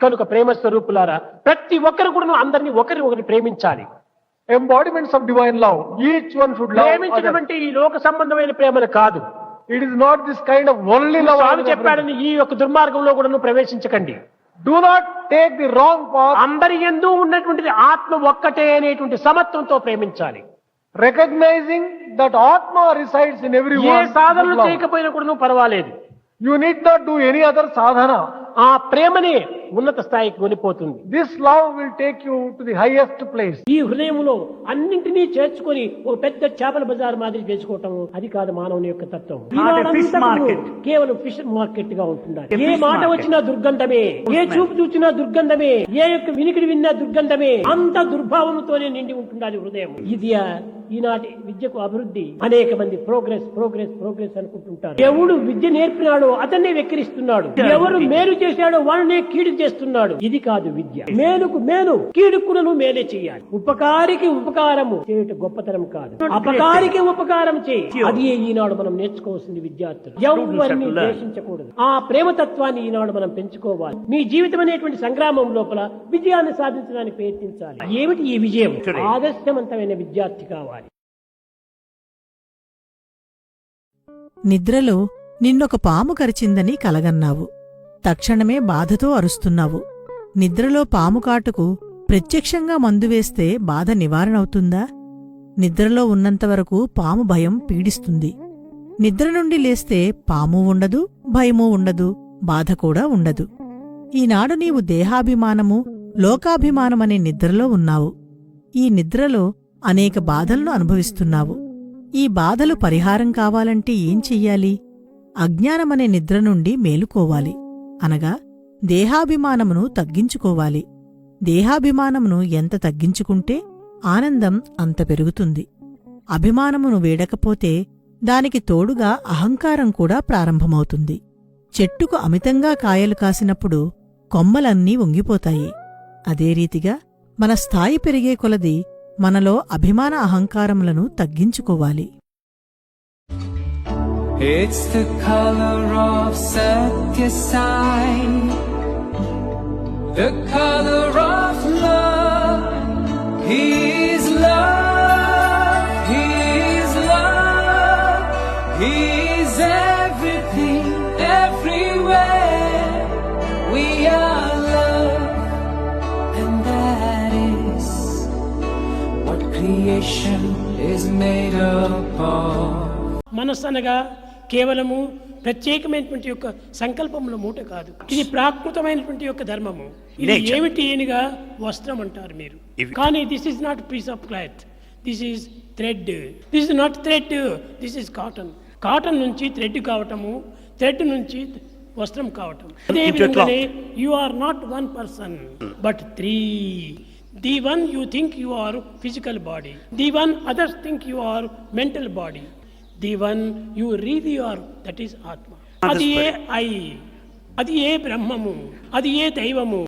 కనుక ప్రేమ స్వరూపులారా ప్రతి ఒక్కరు కూడా అందరినీ ఒకరిని ప్రేమించాలి. Embodiments of divine love. Each one should love others. ప్రేమించడం ఈ లోక సంబంధమైన ప్రేమను కాదు. It is not this kind of worldly love. స్వామి చెప్పాడని ఈ యొక్క దుర్మార్గంలో కూడా ప్రవేశించకండి. Do not take the wrong path. అందరి యందు ఉన్నటువంటిది ఆత్మ ఒక్కటే అనేటువంటి సమత్వంతో ప్రేమించాలి. Recognizing that Atma resides in A everyone. సాధనలు చేయకపోయినా కూడా పర్వాలేదు. You need not do any other sadhana. ఆ ప్రేమనే ఉన్నత స్థాయికి కొనిపోతుంది. This love will take you to the highest place. ఈ హృదయంలో అన్నింటినీ చేర్చుకొని ఒక పెద్ద చేపల బజార్ మాదిరి చేసుకోవటం అది కాదు మానవుని యొక్క తత్వం. కేవలం ఫిష్ మార్కెట్ గా ఉంటుండాలి. ఏ మాట వచ్చినా దుర్గంధమే, ఏ చూపు చూచినా దుర్గంధమే, ఏ యొక్క వినికిడి విన్నా దుర్గంధమే, అంత దుర్భావంతోనే నిండి ఉంటుండాలి హృదయం. ఇది ఈనాటి విద్యకు అభివృద్ధి. అనేక మంది ప్రోగ్రెస్ ప్రోగ్రెస్ ప్రోగ్రెస్ అనుకుంటుంటారు. ఎవడు విద్య నేర్పినాడో అతన్నే వెక్కిరిస్తున్నాడు. ఎవరు మేలు చేశాడో వాడినే కీడు చేస్తున్నాడు. ఇది కాదు విద్య. మేలుకు మేలు, కీడుకులను మేలే చేయాలి. ఉపకారికి ఉపకారము చేయుట గొప్పతనం కాదు, అపకారికి ఉపకారం చేయి. అది ఈనాడు మనం నేర్చుకోవాల్సింది విద్యార్థులు. ఎవరిని ద్వేషించకూడదు. ఆ ప్రేమతత్వాన్ని ఈనాడు మనం పెంచుకోవాలి. మీ జీవితం అనేటువంటి సంగ్రామం లోపల విజయాన్ని సాధించడానికి ప్రయత్నించాలి. ఏమిటి ఈ విజయం? ఆదర్శవంతమైన విద్యార్థి కావాలి. నిద్రలో నిన్నొక పాము కరిచిందని కలగన్నావు. తక్షణమే బాధతో అరుస్తున్నావు. నిద్రలో పాము కాటుకు ప్రత్యక్షంగా మందువేస్తే బాధ నివారణవుతుందా? నిద్రలో ఉన్నంతవరకు పాము భయం పీడిస్తుంది. నిద్ర నుండి లేస్తే పాము ఉండదు, భయమూ ఉండదు, బాధ కూడా ఉండదు. ఈనాడు నీవు దేహాభిమానము, లోకాభిమానమనే నిద్రలో ఉన్నావు. ఈ నిద్రలో అనేక బాధలను అనుభవిస్తున్నావు. ఈ బాధలు పరిహారం కావాలంటే ఏం చెయ్యాలి? అజ్ఞానమనే నిద్ర నుండి మేలుకోవాలి. అనగా దేహాభిమానమును తగ్గించుకోవాలి. దేహాభిమానమును ఎంత తగ్గించుకుంటే ఆనందం అంత పెరుగుతుంది. అభిమానమును వీడకపోతే దానికి తోడుగా అహంకారం కూడా ప్రారంభమవుతుంది. చెట్టుకు అమితంగా కాయలు కాసినప్పుడు కొమ్మలన్నీ వంగిపోతాయి. అదే రీతిగా మన స్థాయి పెరిగే కొలది మనలో అభిమాన అహంకారములను తగ్గించుకోవాలి. It's the color of Satya Sai, the color of love. He is love, He is love, He is everything, everywhere. We are love, and that is what creation is made up of. మనస్సనగా కేవలము ప్రత్యేకమైనటువంటి యొక్క సంకల్పముల మూట కాదు. ఇది ప్రాకృతమైనటువంటి యొక్క ధర్మము. ఇది ఏమిటి అనగా వస్త్రం అంటారు మీరు. కానీ this is not piece of cloth, this is thread. This is not thread, this is cotton. Cotton నుంచి థ్రెడ్ కావటము, థ్రెడ్ నుంచి వస్త్రం కావటం. అదేవిధంగానే you are not one person but three. The one you think you are physical body, the one others think you are mental body, the one you really are, that is Atma. అది A I, అది ఏ బ్రహ్మము, అది ఏ దైవము.